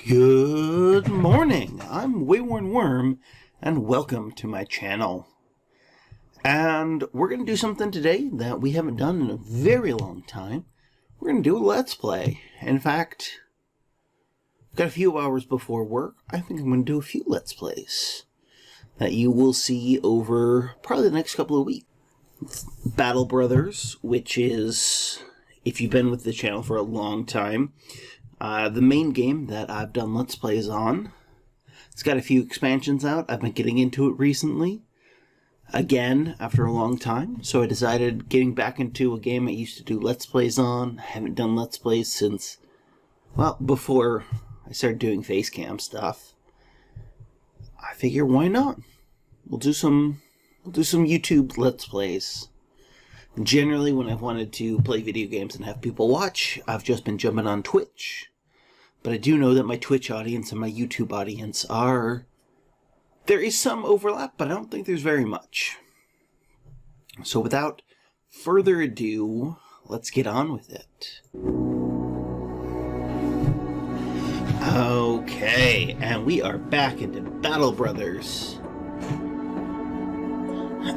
Good morning, I'm WaywornWyrm, and welcome to my channel. And we're going to do something today that we haven't done in a very long time. We're going to do a Let's Play. In fact, I've got a few hours before work. I think I'm going to do a few Let's Plays that you will see over probably the next couple of weeks. Battle Brothers, which is, if you've been with the channel for a long time, the main game that I've done Let's Plays on. It's got a few expansions out. I've been getting into it recently. Again, after a long time. So I decided getting back into a game I used to do Let's Plays on. I haven't done Let's Plays since, well, before I started doing face cam stuff. I figure, why not? We'll do some YouTube Let's Plays. Generally, when I've wanted to play video games and have people watch, I've just been jumping on Twitch. But I do know that my Twitch audience and my YouTube audience are... There is some overlap, but I don't think there's very much. So without further ado, let's get on with it. Okay, and we are back into Battle Brothers.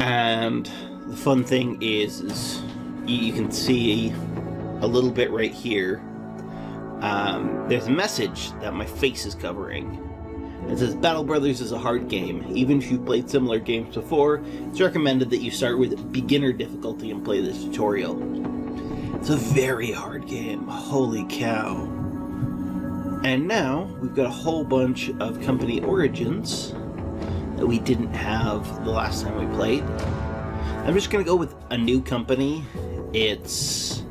And the fun thing is you can see a little bit right here. There's a message that my face is covering. It says, Battle Brothers is a hard game. Even if you've played similar games before, it's recommended that you start with beginner difficulty and play the tutorial. It's a very hard game. Holy cow. And now, we've got a whole bunch of company origins that we didn't have the last time we played. I'm just going to go with a new company. It's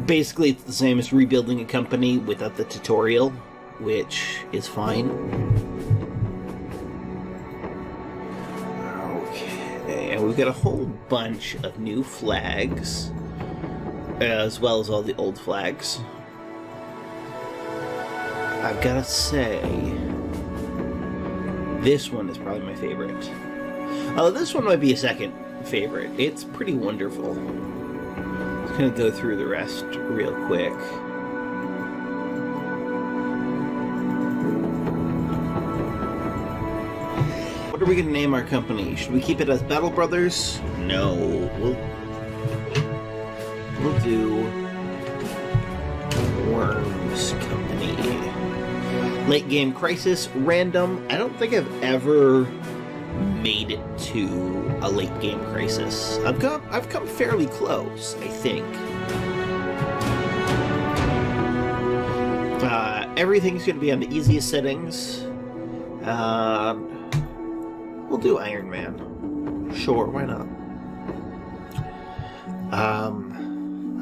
basically the same as rebuilding a company without the tutorial, which is fine. Okay, and we've got a whole bunch of new flags, as well as all the old flags. I've got to say, this one is probably my favorite. Although this one might be a second favorite. It's pretty wonderful. I'm going to go through the rest real quick. What are we going to name our company? Should we keep it as Battle Brothers? No. We'll do Worms Company. Late Game Crisis, random. I don't think I've ever made it to a late game crisis. I've come fairly close, I think. Everything's going to be on the easiest settings. We'll do Iron Man. Sure, why not?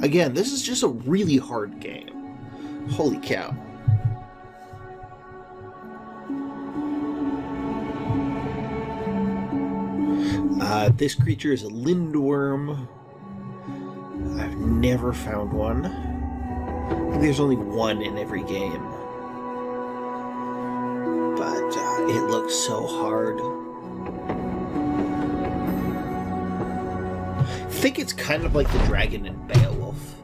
Again, this is just a really hard game. Holy cow. This creature is a lindworm. I've never found one. I think there's only one in every game. But it looks so hard. I think it's kind of like the dragon in Beowulf.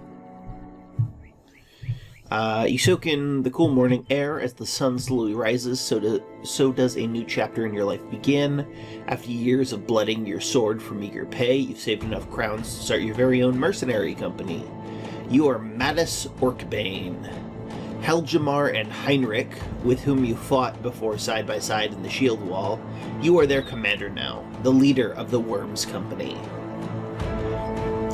You soak in the cool morning air as the sun slowly rises, so does a new chapter in your life begin. After years of blooding your sword for meager pay, you've saved enough crowns to start your very own mercenary company. You are Mattis Orkbane, Helgemar and Heinrich, with whom you fought before side by side in the shield wall. You are their commander now, the leader of the Worms Company.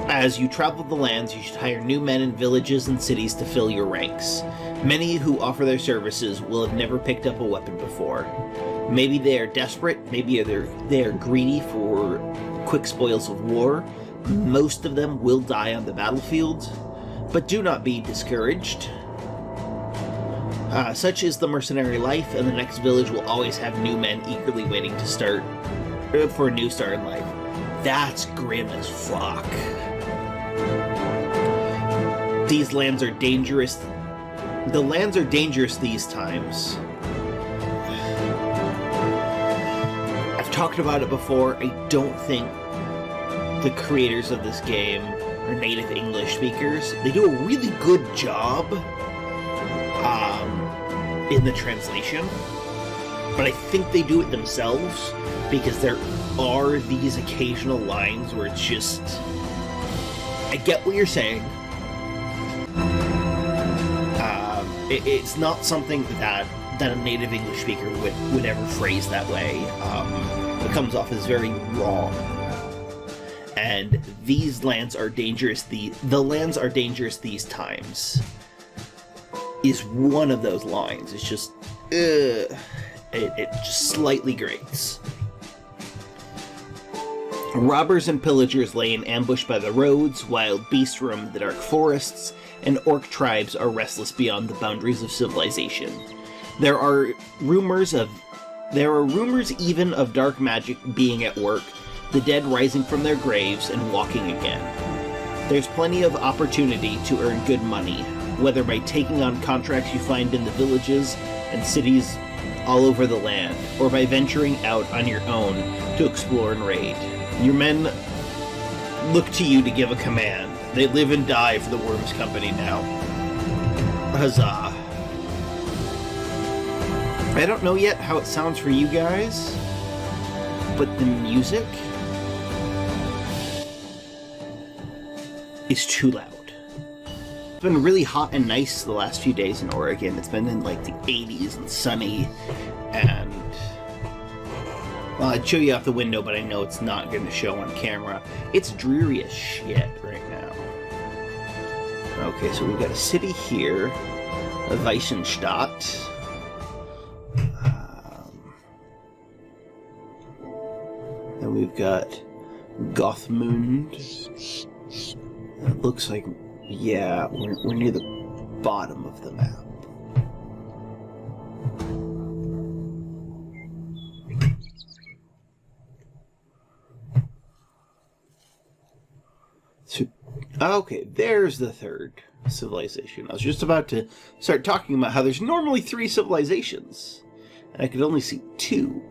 As you travel the lands, you should hire new men in villages and cities to fill your ranks. Many who offer their services will have never picked up a weapon before. Maybe they are desperate, maybe they are greedy for quick spoils of war. Most of them will die on the battlefield, but do not be discouraged. Such is the mercenary life, and the next village will always have new men eagerly waiting to start for a new start in life. That's grim as fuck. These lands are dangerous. The lands are dangerous these times. I've talked about it before. I don't think the creators of this game are native English speakers. They do a really good job in the translation, but I think they do it themselves, because there are these occasional lines where it's just, I get what you're saying. It's not something that a native English speaker would ever phrase that way. It comes off as very wrong. And these lands are dangerous. The lands are dangerous these times is one of those lines. It's just, it just slightly grates. Robbers and pillagers lay in ambush by the roads, wild beasts roam the dark forests, and orc tribes are restless beyond the boundaries of civilization. There are rumors even of dark magic being at work, the dead rising from their graves and walking again. There's plenty of opportunity to earn good money, whether by taking on contracts you find in the villages and cities all over the land, or by venturing out on your own to explore and raid. Your men look to you to give a command. They live and die for the Worm's company now. Huzzah. I don't know yet how it sounds for you guys, but the music is too loud. It's been really hot and nice the last few days in Oregon. It's been in like the 80s and sunny, and well, I'd show you out the window, but I know it's not going to show on camera. It's dreary as shit right now. Okay, so we've got a city here, a Weissenstadt. Then we've got Gothmund. It looks like, yeah, we're near the bottom of the map. So, okay, there's the third civilization. I was just about to start talking about how there's normally 3 civilizations, and I could only see 2.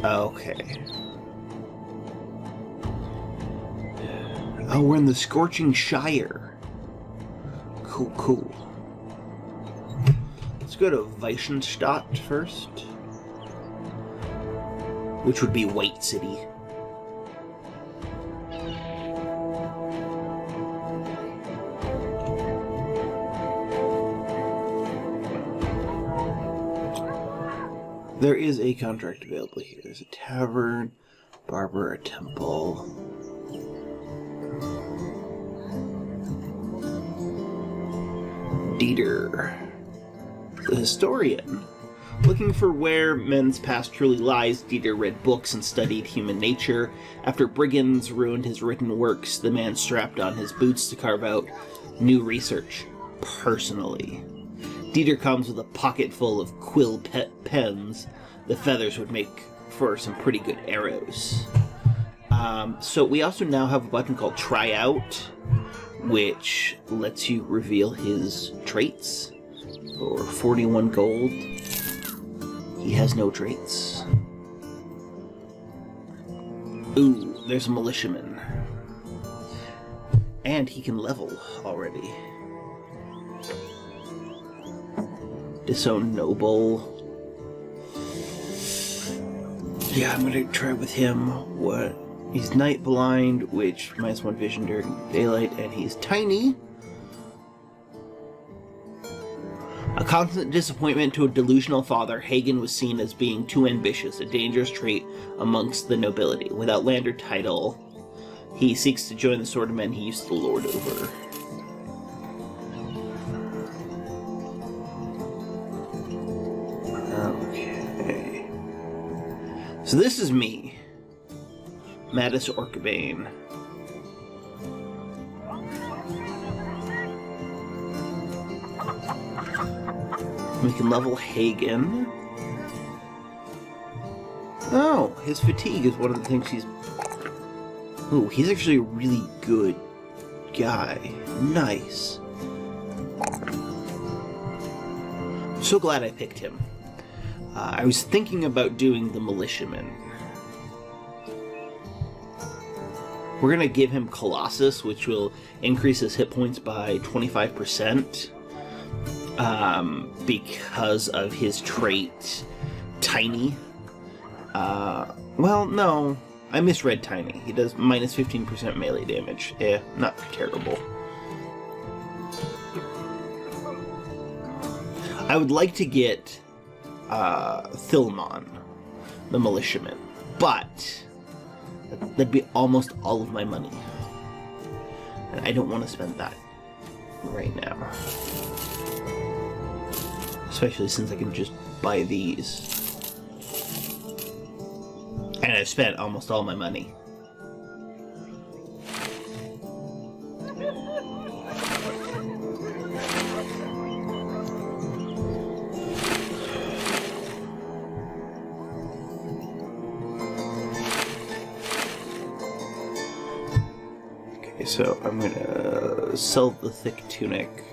Okay. Oh, we're in the Scorching Shire. Cool, cool. Let's go to Weissenstadt first, which would be White City. There is a contract available here. There's a tavern, barber, a temple. Dieter, the historian. Looking for where men's past truly lies, Dieter read books and studied human nature. After brigands ruined his written works, the man strapped on his boots to carve out new research, personally. Dieter comes with a pocket full of quill pens. The feathers would make for some pretty good arrows. So we also now have a button called Try Out, which lets you reveal his traits for 41 gold. He has no traits. Ooh, there's a militiaman. And he can level already. Disown noble. Yeah, I'm gonna try with him. What? He's night blind, which minus 1 vision during daylight, and he's tiny. A constant disappointment to a delusional father, Hagen was seen as being too ambitious, a dangerous trait amongst the nobility. Without land or title, he seeks to join the sort of men he used to lord over. Okay. So this is me. Mattis Orkbane. We can level Hagen. Oh, his fatigue is one of the things he's... Ooh, he's actually a really good guy. Nice. I'm so glad I picked him. I was thinking about doing the militiaman. We're gonna give him Colossus, which will increase his hit points by 25%. because of his trait, Tiny. Well, no, I misread Tiny. He does minus 15% melee damage. Not terrible. I would like to get Thilmon, the militiaman, but that'd be almost all of my money. And I don't want to spend that right now. Especially since I can just buy these. And I've spent almost all my money. Okay, so I'm gonna sell the thick tunic.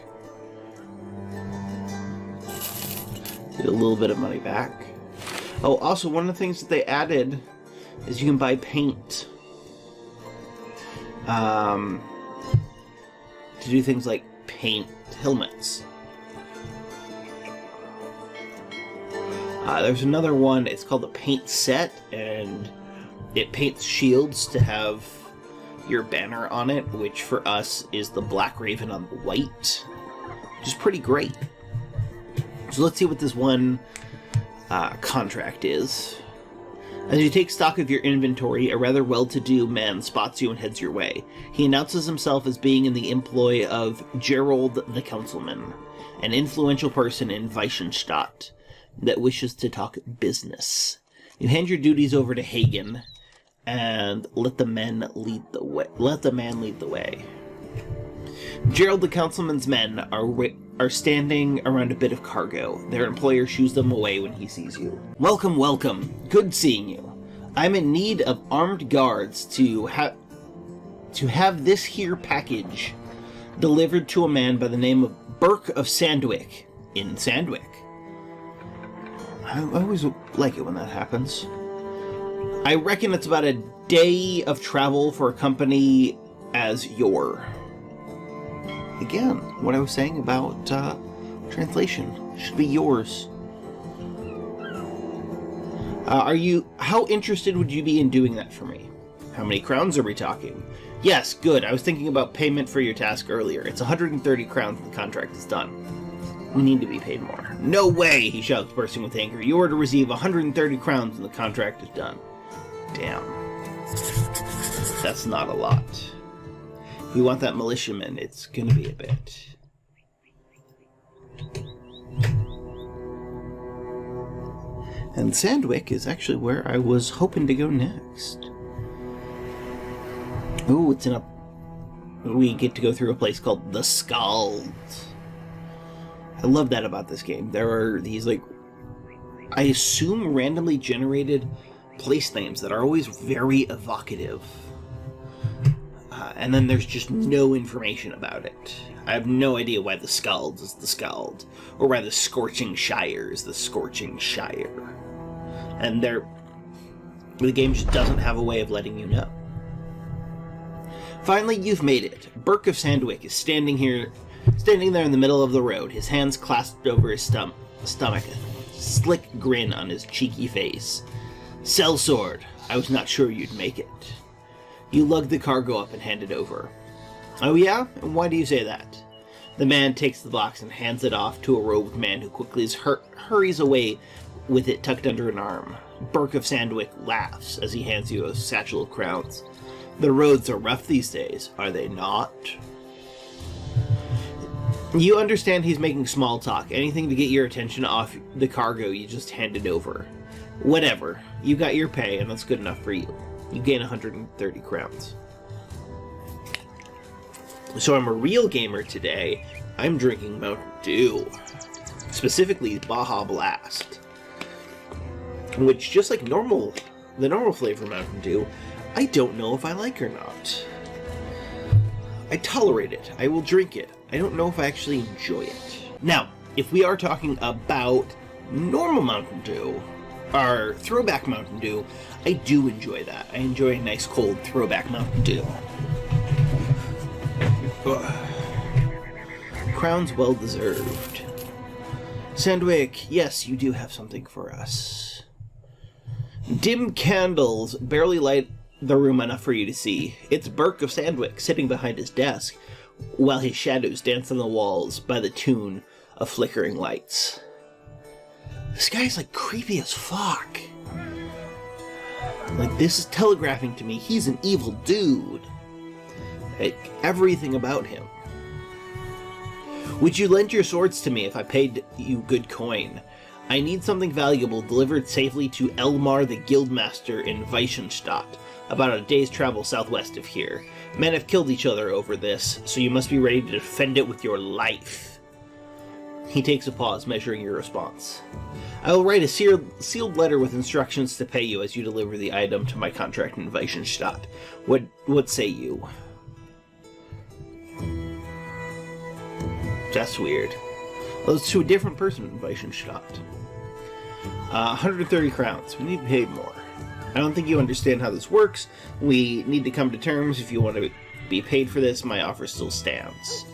Get a little bit of money back. Oh, also, one of the things that they added is you can buy paint. To do things like paint helmets. There's another one, it's called the paint set, and it paints shields to have your banner on it, which for us is the black raven on the white, which is pretty great. So let's see what this one contract is. As you take stock of your inventory, a rather well-to-do man spots you and heads your way. He announces himself as being in the employ of Gerald the Councilman, an influential person in Weissenstadt that wishes to talk business. You hand your duties over to Hagen and let the man lead the way. Gerald the Councilman's men are standing around a bit of cargo. Their employer shoos them away when he sees you. Welcome, welcome. Good seeing you. I'm in need of armed guards to have this here package delivered to a man by the name of Burke of Sandwick in Sandwick. I always like it when that happens. I reckon it's about a day of travel for a company as your. Again, what I was saying about translation should be yours. How interested would you be in doing that for me? How many crowns are we talking? Yes, good. I was thinking about payment for your task earlier. It's 130 crowns and the contract is done. We need to be paid more. No way, he shouts, bursting with anger. You are to receive 130 crowns and the contract is done. Damn. That's not a lot. If we want that militiaman, it's gonna be a bit. And Sandwick is actually where I was hoping to go next. Ooh, it's in a... We get to go through a place called the Scald. I love that about this game. There are these, like, I assume randomly generated place names that are always very evocative. And then there's just no information about it. I have no idea why the Scald is the Scald, or why the Scorching Shire is the Scorching Shire. And the game just doesn't have a way of letting you know. Finally, you've made it. Burke of Sandwick is standing there in the middle of the road, his hands clasped over his stomach, a slick grin on his cheeky face. Sellsword, I was not sure you'd make it. You lug the cargo up and hand it over. Oh yeah? And why do you say that? The man takes the box and hands it off to a robed man who quickly hurries away with it tucked under an arm. Burke of Sandwick laughs as he hands you a satchel of crowns. The roads are rough these days, are they not? You understand he's making small talk. Anything to get your attention off the cargo, you just hand it over. Whatever. You got your pay, and that's good enough for you. You gain 130 crowns. So I'm a real gamer today. I'm drinking Mountain Dew. Specifically Baja Blast. Which, just like the normal flavor Mountain Dew, I don't know if I like or not. I tolerate it. I will drink it. I don't know if I actually enjoy it. Now, if we are talking about normal Mountain Dew, or throwback Mountain Dew, I do enjoy that. I enjoy a nice cold throwback Mountain Dew. Ugh. Crown's well deserved. Sandwick, yes, you do have something for us. Dim candles barely light the room enough for you to see. It's Burke of Sandwick sitting behind his desk, while his shadows dance on the walls by the tune of flickering lights. This guy's like creepy as fuck. Like, this is telegraphing to me he's an evil dude. Like, everything about him. Would you lend your swords to me if I paid you good coin? I need something valuable delivered safely to Elmar the Guildmaster in Weissenstadt, about a day's travel southwest of here. Men have killed each other over this, so you must be ready to defend it with your life. He takes a pause, measuring your response. I will write a sealed letter with instructions to pay you as you deliver the item to my contract in Weissenstadt. What say you? That's weird. Well, it's to a different person in Weissenstadt. 130 crowns. We need to pay more. I don't think you understand how this works. We need to come to terms. If you want to be paid for this, my offer still stands.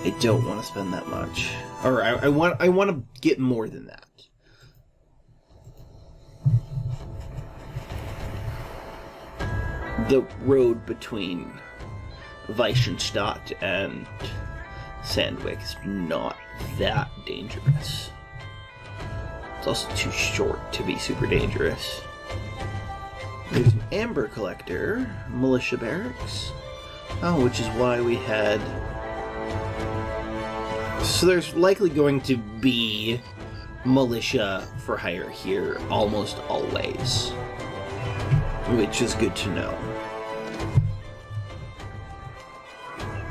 I don't want to spend that much. Or I want to get more than that. The road between Weissenstadt and Sandwick is not that dangerous. It's also too short to be super dangerous. There's an amber collector, militia barracks. Oh, which is why we had... So there's likely going to be militia for hire here almost always. Which is good to know.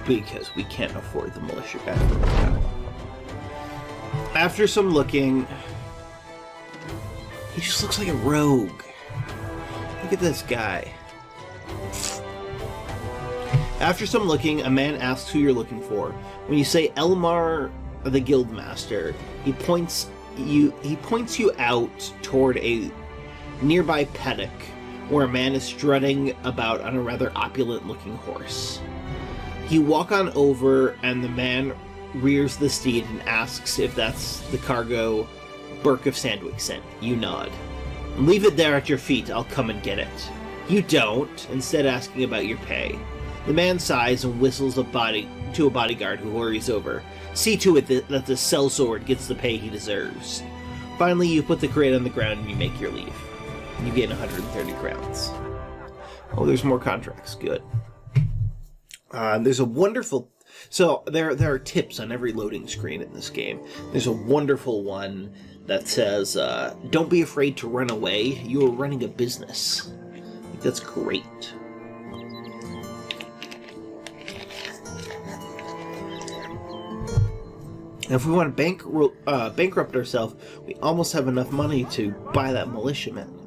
Because we can't afford the militia guy for right now. After some looking... He just looks like a rogue. Look at this guy. After some looking, a man asks who you're looking for. When you say Elmar the Guildmaster, he points you out toward a nearby paddock where a man is strutting about on a rather opulent-looking horse. You walk on over, and the man rears the steed and asks if that's the cargo Burke of Sandwick sent. You nod. Leave it there at your feet, I'll come and get it. You don't, instead asking about your pay. The man sighs and whistles to a bodyguard who hurries over. See to it that the sellsword gets the pay he deserves. Finally, you put the crate on the ground and you make your leave. You gain 130 crowns. Oh, there's more contracts. Good. There's a wonderful... So, there are tips on every loading screen in this game. There's a wonderful one that says, don't be afraid to run away. You are running a business. I think that's great. And if we want to bankrupt ourselves, we almost have enough money to buy that militiaman.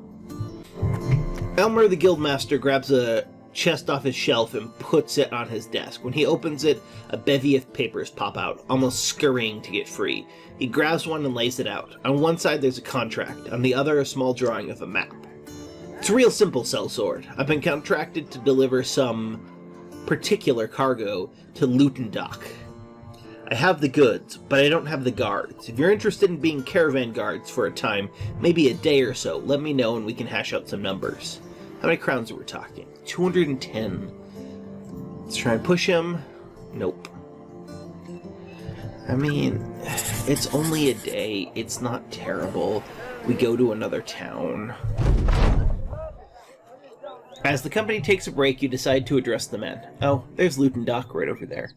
Elmer the Guildmaster grabs a chest off his shelf and puts it on his desk. When he opens it, a bevy of papers pop out, almost scurrying to get free. He grabs one and lays it out. On one side there's a contract, on the other a small drawing of a map. It's real simple, sellsword. I've been contracted to deliver some particular cargo to Lutendock. I have the goods, but I don't have the guards. If you're interested in being caravan guards for a time, maybe a day or so, let me know and we can hash out some numbers. How many crowns are we talking? 210. Let's try and push him. Nope. I mean, it's only a day. It's not terrible. We go to another town. As the company takes a break, you decide to address the men. Oh, there's Lutendock right over there.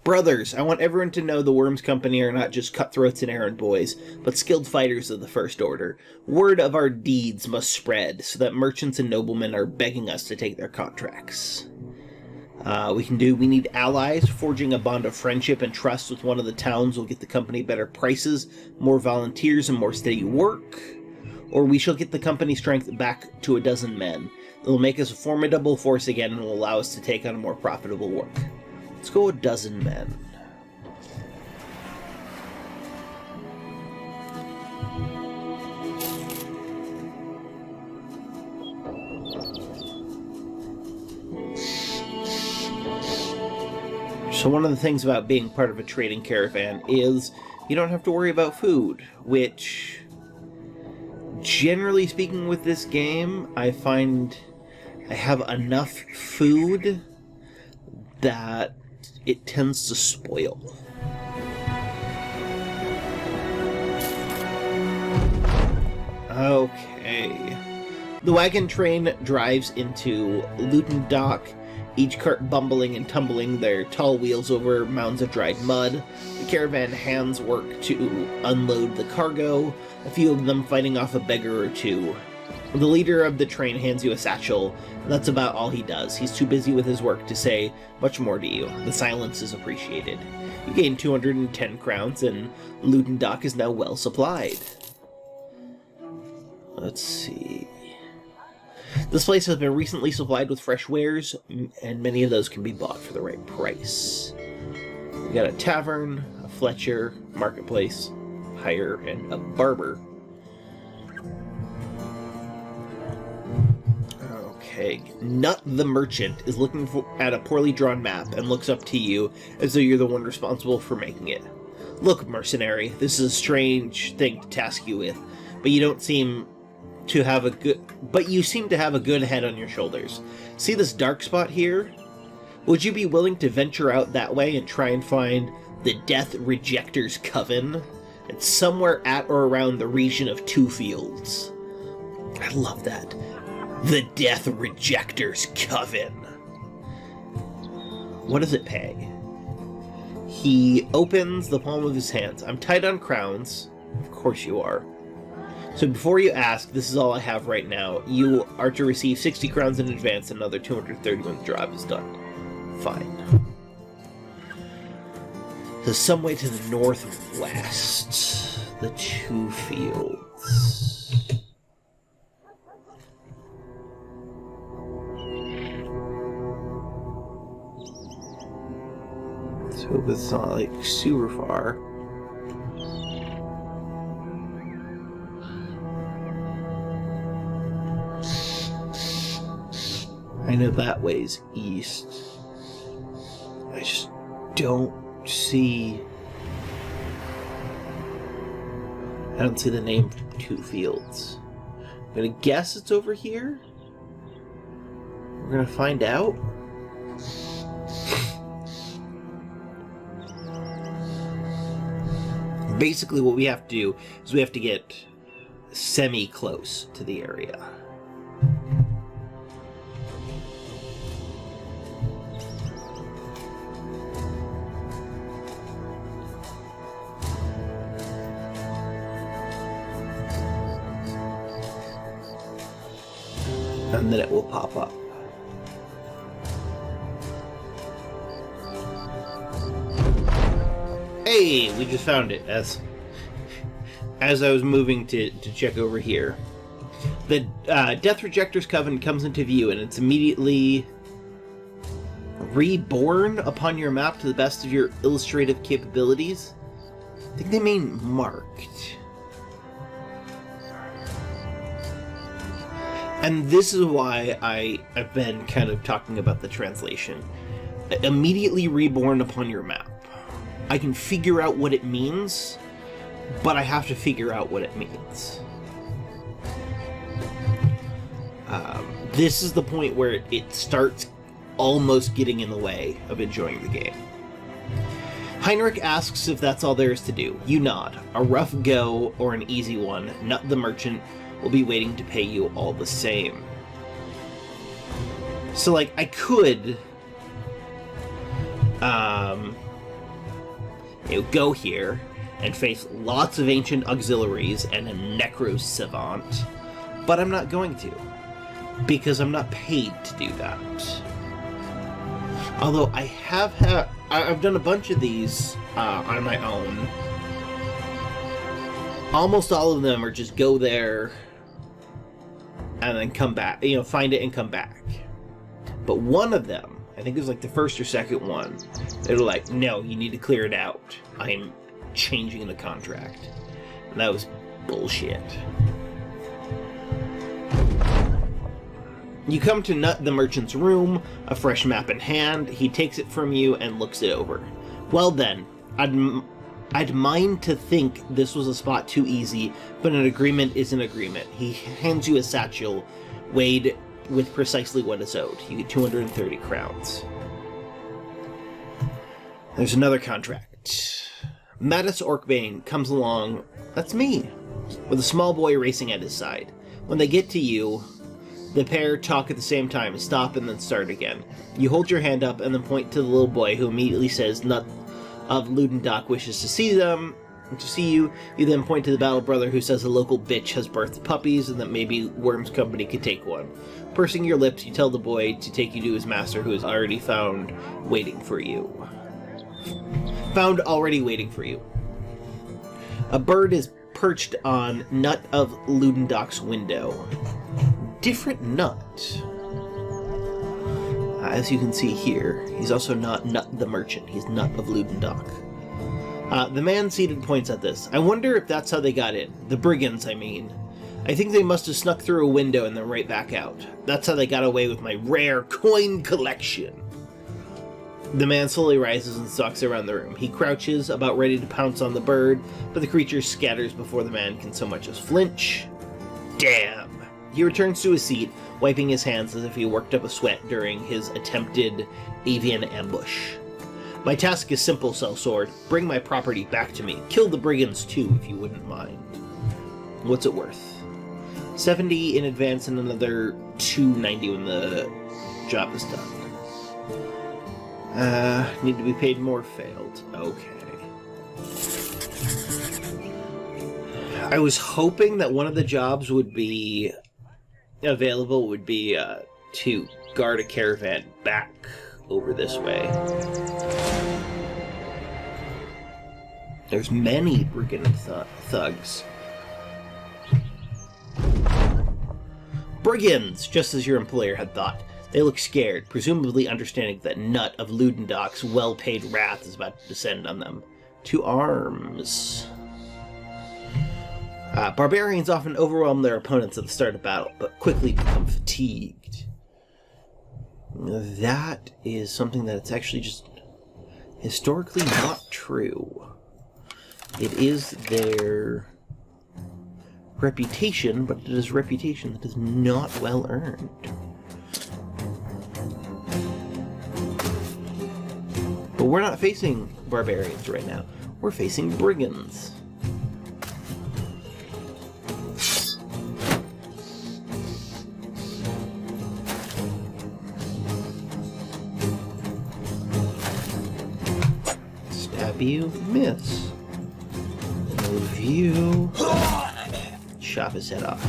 Brothers, I want everyone to know the Worms Company are not just cutthroats and errand boys, but skilled fighters of the First Order. Word of our deeds must spread, so that merchants and noblemen are begging us to take their contracts. We need allies. Forging a bond of friendship and trust with one of the towns will get the company better prices, more volunteers, and more steady work. Or we shall get the company strength back to 12 men. It will make us a formidable force again and will allow us to take on more profitable work. Let's go 12 men. So one of the things about being part of a trading caravan is you don't have to worry about food, which, generally speaking with this game, I find I have enough food that it tends to spoil. Okay. The wagon train drives into Luton Dock, each cart bumbling and tumbling their tall wheels over mounds of dried mud. The caravan hands work to unload the cargo, a few of them fighting off a beggar or two. The leader of the train hands you a satchel, and that's about all he does. He's too busy with his work to say much more to you. The silence is appreciated. You gain 210 crowns, and Luton Dock is now well supplied. Let's see. This place has been recently supplied with fresh wares, and many of those can be bought for the right price. We got a tavern, a Fletcher, marketplace, hire, and a barber. Okay. Nut the merchant is looking at a poorly drawn map and looks up to you as though you're the one responsible for making it. Look, mercenary, this is a strange thing to task you with, but you seem to have a good head on your shoulders. See this dark spot here? Would you be willing to venture out that way and try and find the Death Rejector's Coven? It's somewhere at or around the region of Two Fields. I love that. The Death Rejector's Coven. What does it pay? He opens the palm of his hands. I'm tight on crowns. Of course you are. So before you ask, this is all I have right now. You are to receive 60 crowns in advance, and another 230 when the job is done. Fine. So some way to the northwest. The Two Fields. So it's not like super far. I know that way's east. I just don't see... I don't see the name Two Fields. I'm gonna guess it's over here. We're gonna find out. Basically what we have to do is we have to get semi-close to the area. And then it will pop up. Hey, we just found it as I was moving to check over here. The Death Rejector's Coven comes into view, and it's immediately reborn upon your map to the best of your illustrative capabilities. I think they mean marked. And this is why I've been kind of talking about the translation. Immediately reborn upon your map. I can figure out what it means, but I have to figure out what it means. This is the point where it starts almost getting in the way of enjoying the game. Heinrich asks if that's all there is to do. You nod. A rough go or an easy one. Nut the merchant will be waiting to pay you all the same. So, like, I could go here and face lots of ancient auxiliaries and a necro savant, but I'm not going to, because I'm not paid to do that. Although I've done a bunch of these on my own. Almost all of them are just go there and then come back, find it and come back. But one of them, I think it was like the first or second one, they were like, no, you need to clear it out. I'm changing the contract. And that was bullshit. You come to Nut the merchant's room, a fresh map in hand. He takes it from you and looks it over. Well then, I'd mind to think this was a spot too easy, but an agreement is an agreement. He hands you a satchel weighed with precisely what is owed. You get 230 crowns. There's another contract. Mattis Orkbane comes along, that's me, with a small boy racing at his side. When they get to you, the pair talk at the same time, stop and then start again. You hold your hand up and then point to the little boy, who immediately says Nut of Ludendock wishes to see you. You then point to the battle brother, who says a local bitch has birthed puppies and that maybe Worm's company could take one. Pursing your lips, you tell the boy to take you to his master, who is already found waiting for you. A bird is perched on Nut of Ludendock's window. Different Nut. As you can see here, he's also not Nut the merchant. He's Nut of Ludendock. The man seated points at this. I wonder if that's how they got in. The brigands, I mean. I think they must have snuck through a window and then right back out. That's how they got away with my rare coin collection. The man slowly rises and stalks around the room. He crouches, about ready to pounce on the bird, but the creature scatters before the man can so much as flinch. Damn! He returns to his seat, wiping his hands as if he worked up a sweat during his attempted avian ambush. My task is simple, Sellsword. Bring my property back to me. Kill the brigands too, if you wouldn't mind. What's it worth? 70 in advance and another 290 when the job is done. Need to be paid more, failed. Okay. I was hoping that one of the jobs would be available to guard a caravan back over this way. There's many brigand thugs. Brigands, just as your employer had thought. They look scared, presumably understanding that Nut of Ludendock's well-paid wrath is about to descend on them. To arms. Barbarians often overwhelm their opponents at the start of battle, but quickly become fatigued. That is something that's actually just historically not true. It is their reputation, but it is reputation that is not well earned. But we're not facing barbarians right now. We're facing brigands. Stab you, miss. Move you. Chop his head off.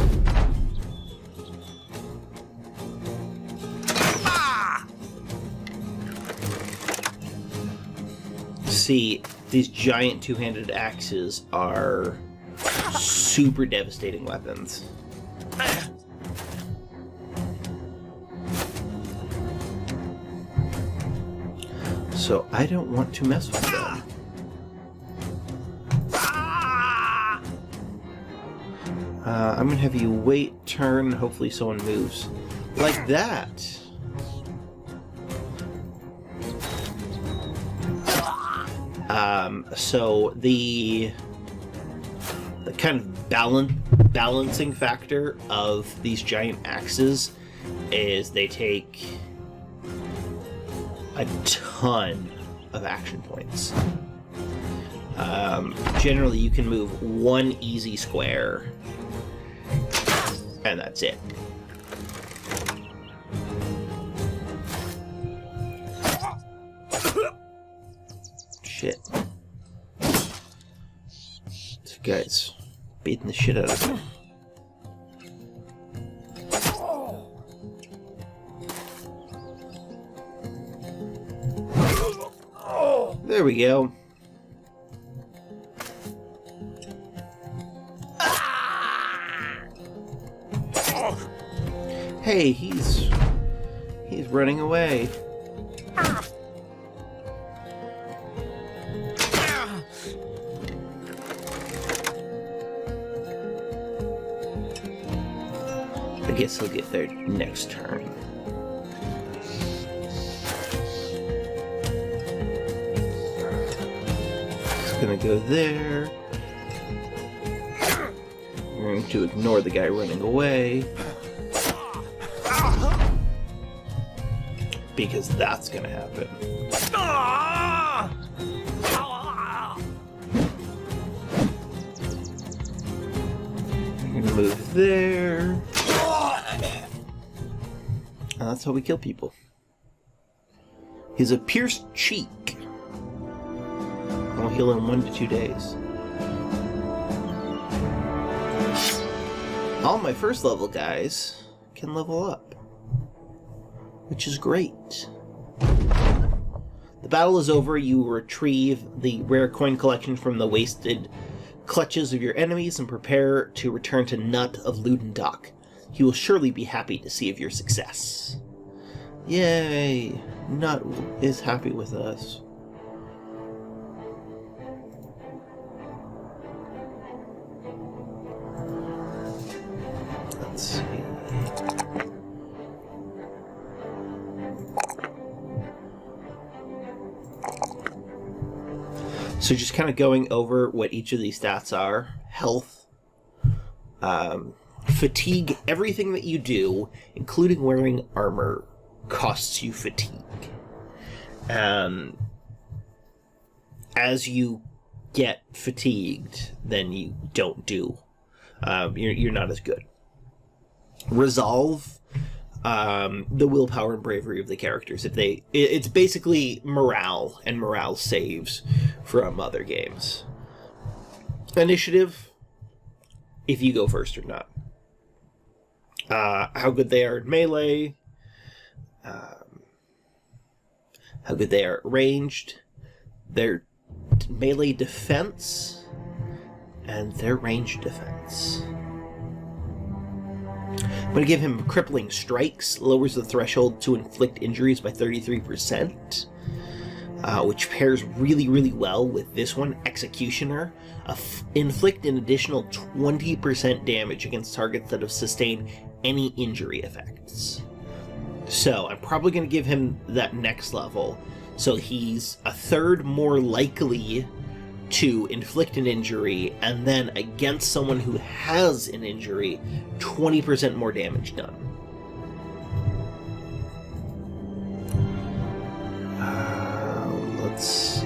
See, these giant two-handed axes are super devastating weapons. So I don't want to mess with them. I'm gonna have you wait, turn, hopefully someone moves. Like that. So the kind of balancing factor of these giant axes is they take a ton of action points. Generally, you can move one easy square, and that's it. Shit. This guy's beating the shit out of me. There we go. Hey, he's running away. I guess he'll get there next turn. It's gonna go there. We're going to ignore the guy running away. Because that's gonna happen. I'm gonna move there. And that's how we kill people. He's a pierced cheek. I'll heal in 1 to 2 days. All my first level guys can level up, which is great. The battle is over. You retrieve the rare coin collection from the wasted clutches of your enemies and prepare to return to Nut of Ludendorff. He will surely be happy to see of your success. Yay! Nut is happy with us. Let's see. So just kind of going over what each of these stats are. Health, fatigue, everything that you do, including wearing armor, costs you fatigue. And as you get fatigued, then you don't do. You're not as good. Resolve, the willpower and bravery of the characters. It's basically morale, and morale saves from other games. Initiative, if you go first or not. How good they are at melee, how good they are at ranged, their melee defense, and their ranged defense. I'm going to give him Crippling Strikes, lowers the threshold to inflict injuries by 33%, which pairs really, really well with this one, Executioner. Inflict an additional 20% damage against targets that have sustained any injury effects. So I'm probably going to give him that next level, so he's a third more likely to inflict an injury, and then against someone who has an injury, 20% more damage done. Let's see.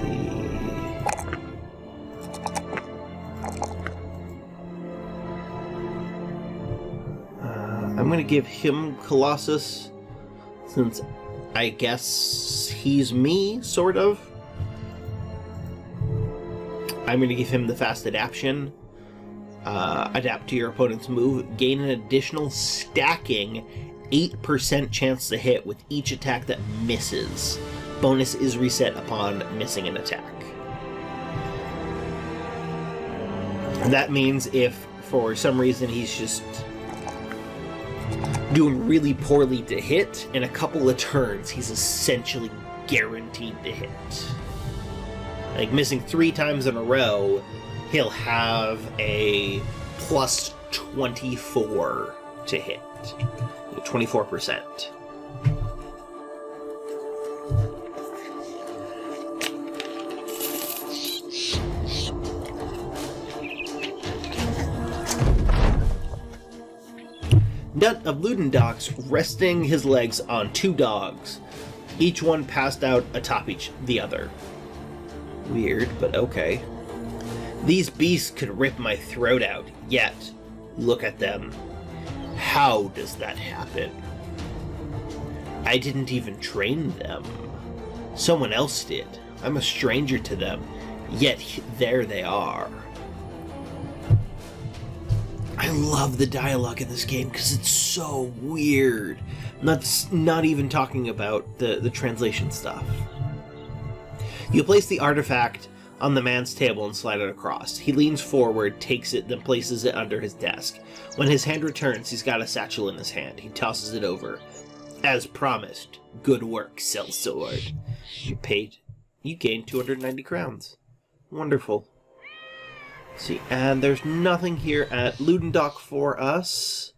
I'm going to give him Colossus, since I guess he's me, sort of. I'm going to give him the fast adaptation. Adapt to your opponent's move. Gain an additional stacking 8% chance to hit with each attack that misses. Bonus is reset upon missing an attack. That means if for some reason he's just doing really poorly to hit, in a couple of turns he's essentially guaranteed to hit. Like, missing 3 times in a row, he'll have a plus 24 to hit. 24%. Nut of Ludendorff resting his legs on 2 dogs, each one passed out atop the other. Weird, but okay. These beasts could rip my throat out, yet, look at them. How does that happen? I didn't even train them. Someone else did. I'm a stranger to them, yet there they are. I love the dialogue in this game because it's so weird. Not even talking about the translation stuff. You place the artifact on the man's table and slide it across. He leans forward, takes it, then places it under his desk. When his hand returns, he's got a satchel in his hand. He tosses it over. As promised, good work, sellsword. You gained 290 crowns. Wonderful. See, and there's nothing here at Ludendorff for us.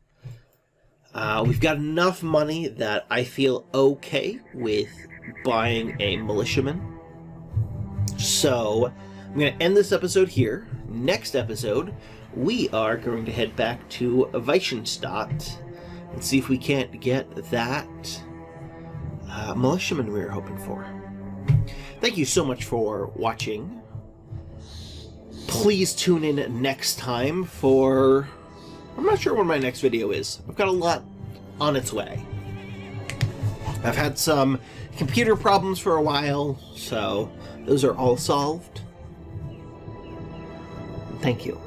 We've got enough money that I feel okay with buying a militiaman. So I'm going to end this episode here. Next episode, we are going to head back to Weichenstadt and see if we can't get that militiaman we were hoping for. Thank you so much for watching. Please tune in next time for... I'm not sure when my next video is. I've got a lot on its way. I've had some computer problems for a while, so those are all solved. Thank you.